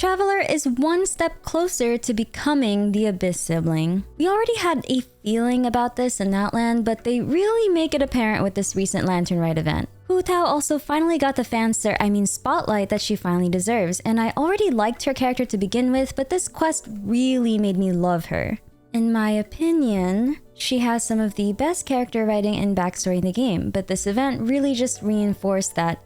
Traveler is one step closer to becoming the Abyss sibling. We already had a feeling about this in Outland, but they really make it apparent with this recent Lantern Rite event. Hu Tao also finally got the spotlight that she finally deserves, and I already liked her character to begin with, but this quest really made me love her. In my opinion, she has some of the best character writing and backstory in the game, but this event really just reinforced that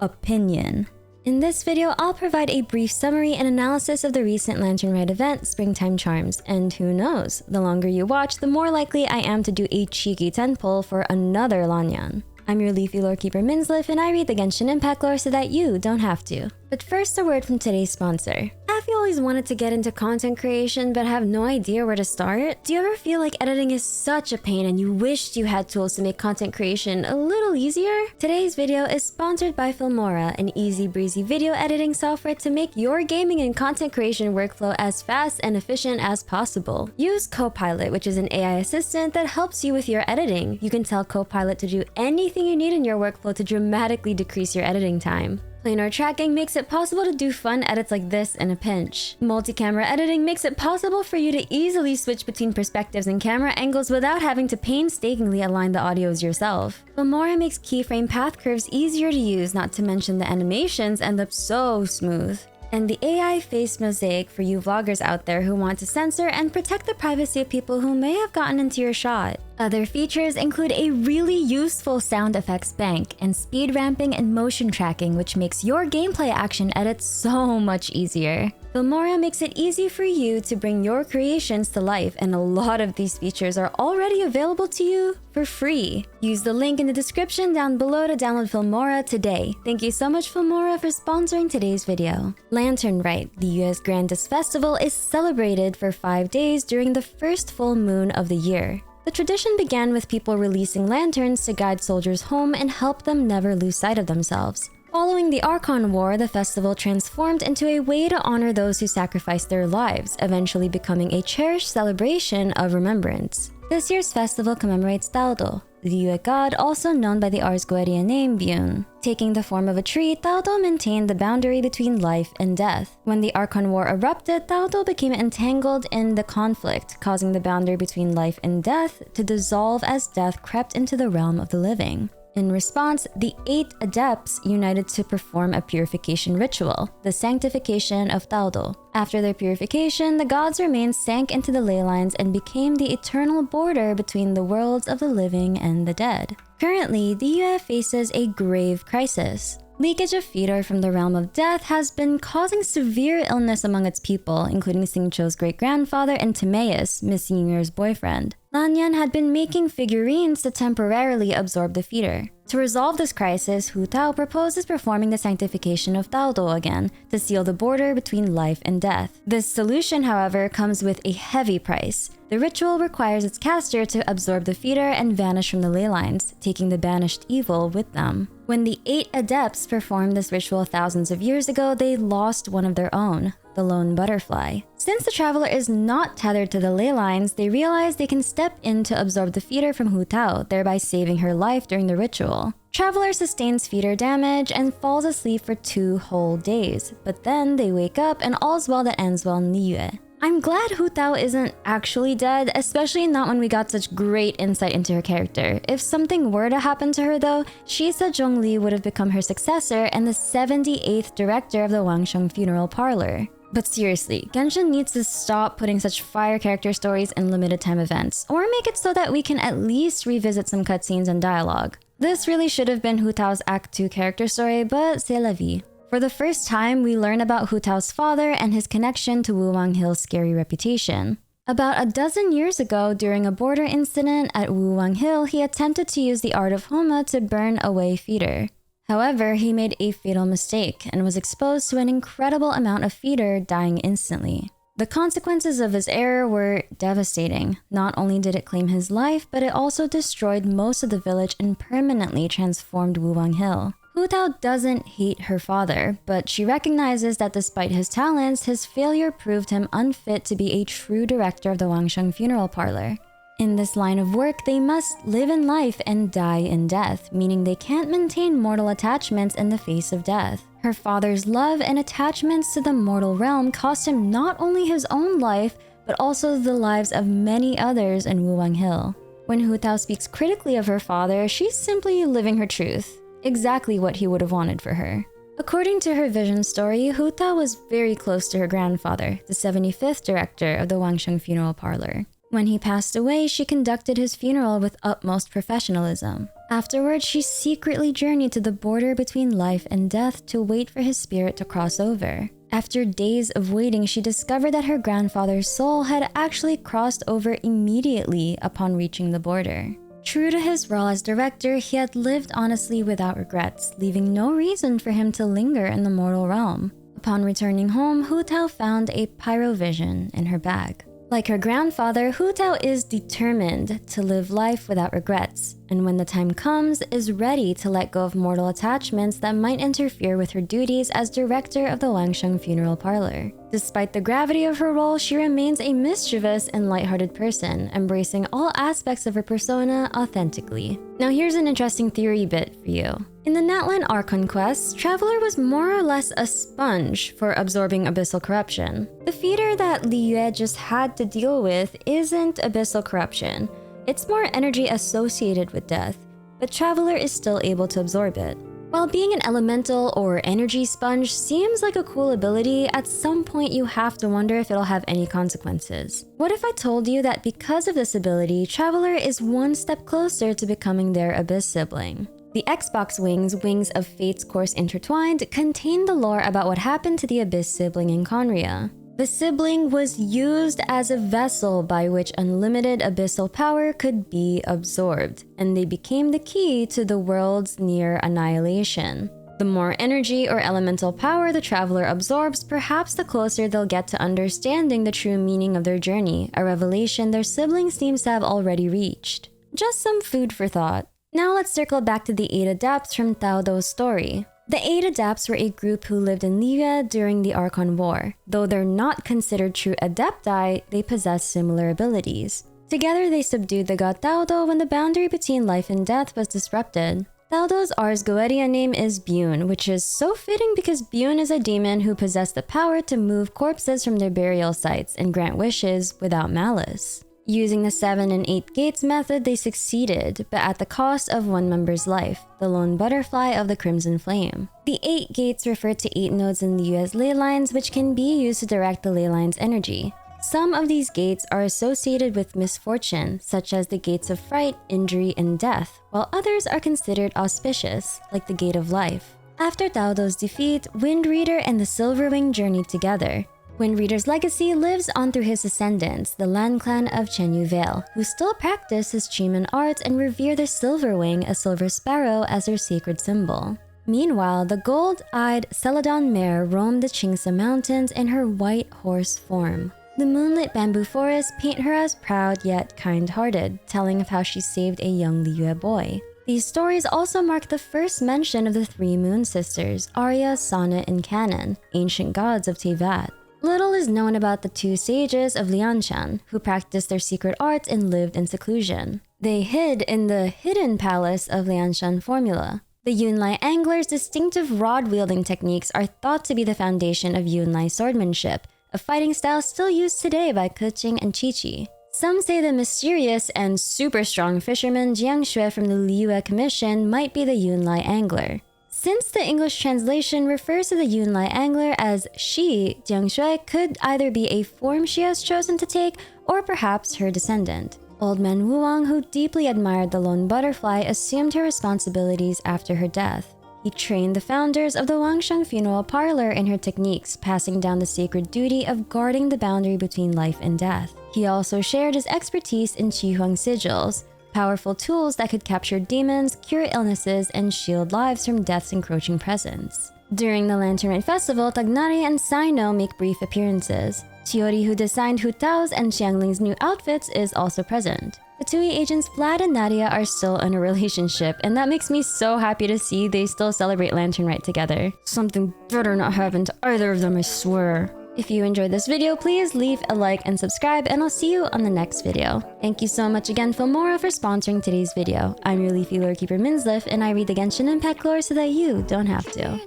opinion. In this video, I'll provide a brief summary and analysis of the recent Lantern Rite event, Springtime Charms, and who knows, the longer you watch, the more likely I am to do a cheeky 10 pull for another Lanyan. I'm your Leafy Lorekeeper Minzlif, and I read the Genshin Impact lore so that you don't have to. But first, a word from today's sponsor. Have you always wanted to get into content creation but have no idea where to start? Do you ever feel like editing is such a pain and you wished you had tools to make content creation a little easier? Today's video is sponsored by Filmora, an easy breezy video editing software to make your gaming and content creation workflow as fast and efficient as possible. Use Copilot, which is an AI assistant that helps you with your editing. You can tell Copilot to do anything you need in your workflow to dramatically decrease your editing time. Planar tracking makes it possible to do fun edits like this in a pinch. Multi-camera editing makes it possible for you to easily switch between perspectives and camera angles without having to painstakingly align the audios yourself. Filmora makes keyframe path curves easier to use, not to mention the animations end up so smooth. And the AI face mosaic for you vloggers out there who want to censor and protect the privacy of people who may have gotten into your shot. Other features include a really useful sound effects bank and speed ramping and motion tracking, which makes your gameplay action edits so much easier. Filmora makes it easy for you to bring your creations to life, and a lot of these features are already available to you for free. Use the link in the description down below to download Filmora today. Thank you so much, Filmora, for sponsoring today's video. Lantern Rite, the US grandest festival, is celebrated for 5 days during the first full moon of the year. The tradition began with people releasing lanterns to guide soldiers home and help them never lose sight of themselves. Following the Archon War, the festival transformed into a way to honor those who sacrificed their lives, eventually becoming a cherished celebration of remembrance. This year's festival commemorates Taudo, the Yue god also known by the Ars Goetia name Byun. Taking the form of a tree, Taudo maintained the boundary between life and death. When the Archon War erupted, Taudo became entangled in the conflict, causing the boundary between life and death to dissolve as death crept into the realm of the living. In response, the 8 adepts united to perform a purification ritual, the Sanctification of Taudo. After their purification, the god's remains sank into the ley lines and became the eternal border between the worlds of the living and the dead. Currently, the Yue faces a grave crisis. Leakage of fetor from the realm of death has been causing severe illness among its people, including Xingqiu's great-grandfather and Timaeus, Miss Yinger's boyfriend. Lanyan had been making figurines to temporarily absorb the fetor. To resolve this crisis, Hu Tao proposes performing the Sanctification of Taudo again to seal the border between life and death. This solution, however, comes with a heavy price. The ritual requires its caster to absorb the fetor and vanish from the ley lines, taking the banished evil with them. When the 8 adepts performed this ritual thousands of years ago, they lost one of their own, the lone butterfly. Since the traveler is not tethered to the ley lines, they realize they can step in to absorb the fetor from Hu Tao, thereby saving her life during the ritual. Traveler sustains fetor damage and falls asleep for 2 whole days, but then they wake up and all's well that ends well in the Yue. I'm glad Hu Tao isn't actually dead, especially not when we got such great insight into her character. If something were to happen to her though, Shisa Zhongli would have become her successor and the 78th director of the Wangsheng Funeral Parlor. But seriously, Genshin needs to stop putting such fire character stories in limited time events, or make it so that we can at least revisit some cutscenes and dialogue. This really should have been Hu Tao's Act 2 character story, but c'est la vie. For the first time, we learn about Hu Tao's father and his connection to Wuwang Hill's scary reputation. About a dozen years ago, during a border incident at Wuwang Hill, he attempted to use the art of Homa to burn away fetor. However, he made a fatal mistake and was exposed to an incredible amount of fetor, dying instantly. The consequences of his error were devastating. Not only did it claim his life, but it also destroyed most of the village and permanently transformed Wuwang Hill. Hu Tao doesn't hate her father, but she recognizes that despite his talents, his failure proved him unfit to be a true director of the Wangsheng Funeral Parlor. In this line of work, they must live in life and die in death, meaning they can't maintain mortal attachments in the face of death. Her father's love and attachments to the mortal realm cost him not only his own life, but also the lives of many others in Wuwang Hill. When Hu Tao speaks critically of her father, she's simply living her truth, exactly what he would have wanted for her. According to her vision story, Hu Tao was very close to her grandfather, the 75th director of the Wangsheng Funeral Parlor. When he passed away, she conducted his funeral with utmost professionalism. Afterwards, she secretly journeyed to the border between life and death to wait for his spirit to cross over. After days of waiting, she discovered that her grandfather's soul had actually crossed over immediately upon reaching the border. True to his role as director, he had lived honestly without regrets, leaving no reason for him to linger in the mortal realm. Upon returning home, Hu Tao found a pyrovision in her bag. Like her grandfather, Hu Tao is determined to live life without regrets, and when the time comes, is ready to let go of mortal attachments that might interfere with her duties as director of the Wangsheng Funeral Parlor. Despite the gravity of her role, she remains a mischievous and lighthearted person, embracing all aspects of her persona authentically. Now here's an interesting theory bit for you. In the Natlan Archon quest, Traveler was more or less a sponge for absorbing abyssal corruption. The feeder that Li Yue just had to deal with isn't abyssal corruption. It's more energy associated with death, but Traveler is still able to absorb it. While being an elemental or energy sponge seems like a cool ability, at some point you have to wonder if it'll have any consequences. What if I told you that because of this ability, Traveler is one step closer to becoming their Abyss sibling? The Xbox Wings, Wings of Fate's Course Intertwined, contain the lore about what happened to the Abyss sibling in Khaenri'ah. The sibling was used as a vessel by which unlimited abyssal power could be absorbed, and they became the key to the world's near annihilation. The more energy or elemental power the traveler absorbs, perhaps the closer they'll get to understanding the true meaning of their journey, a revelation their sibling seems to have already reached. Just some food for thought. Now let's circle back to the 8 Adepts from Tao Dou's story. The 8 Adepts were a group who lived in Liyue during the Archon War. Though they're not considered true Adepti, they possess similar abilities. Together, they subdued the god Tao Dou when the boundary between life and death was disrupted. Tao Dou's Ars Goetia name is Bune, which is so fitting because Bune is a demon who possessed the power to move corpses from their burial sites and grant wishes without malice. Using the 7 and 8 gates method, they succeeded, but at the cost of one member's life, the lone butterfly of the Crimson Flame. The 8 gates refer to 8 nodes in Liyue's ley lines, which can be used to direct the ley line's energy. Some of these gates are associated with misfortune, such as the gates of fright, injury, and death, while others are considered auspicious, like the Gate of Life. After Tao Dou's defeat, Windreader and the Silverwing journeyed together. Windreader's legacy lives on through his descendants, the Lan clan of Chenyu Vale, who still practice his Chiman arts and revere the Silverwing, a silver sparrow, as their sacred symbol. Meanwhile, the gold-eyed Celadon mare roamed the Qingsa Mountains in her white horse form. The moonlit bamboo forests paint her as proud yet kind-hearted, telling of how she saved a young Liyue boy. These stories also mark the first mention of the 3 Moon Sisters, Arya, Sonnet, and Canaan, ancient gods of Teyvat. Little is known about the 2 sages of Lianshan, who practiced their secret arts and lived in seclusion. They hid in the hidden palace of Lianshan Formula. The Yunlai angler's distinctive rod-wielding techniques are thought to be the foundation of Yunlai swordmanship, a fighting style still used today by Keqing and Qiqi. Some say the mysterious and super strong fisherman Jiang Shui from the Liyue Commission might be the Yunlai angler. Since the English translation refers to the Yunlai angler as she, Jiang Shui could either be a form she has chosen to take or perhaps her descendant. Old man Wuwang, who deeply admired the lone butterfly, assumed her responsibilities after her death. He trained the founders of the Wangsheng Funeral Parlor in her techniques, passing down the sacred duty of guarding the boundary between life and death. He also shared his expertise in Qi Huang sigils, powerful tools that could capture demons, cure illnesses, and shield lives from death's encroaching presence. During the Lantern Rite Festival, Tagnari and Sino make brief appearances. Chiori, who designed Hu Tao's and Xiangling's new outfits, is also present. The Tui agents Vlad and Nadia are still in a relationship, and that makes me so happy to see they still celebrate Lantern Rite together. Something better not happen to either of them, I swear. If you enjoyed this video, please leave a like and subscribe, and I'll see you on the next video. Thank you so much again, Filmora, for sponsoring today's video. I'm your Leafy Lore Keeper Minsliff, and I read the Genshin Impact lore so that you don't have to.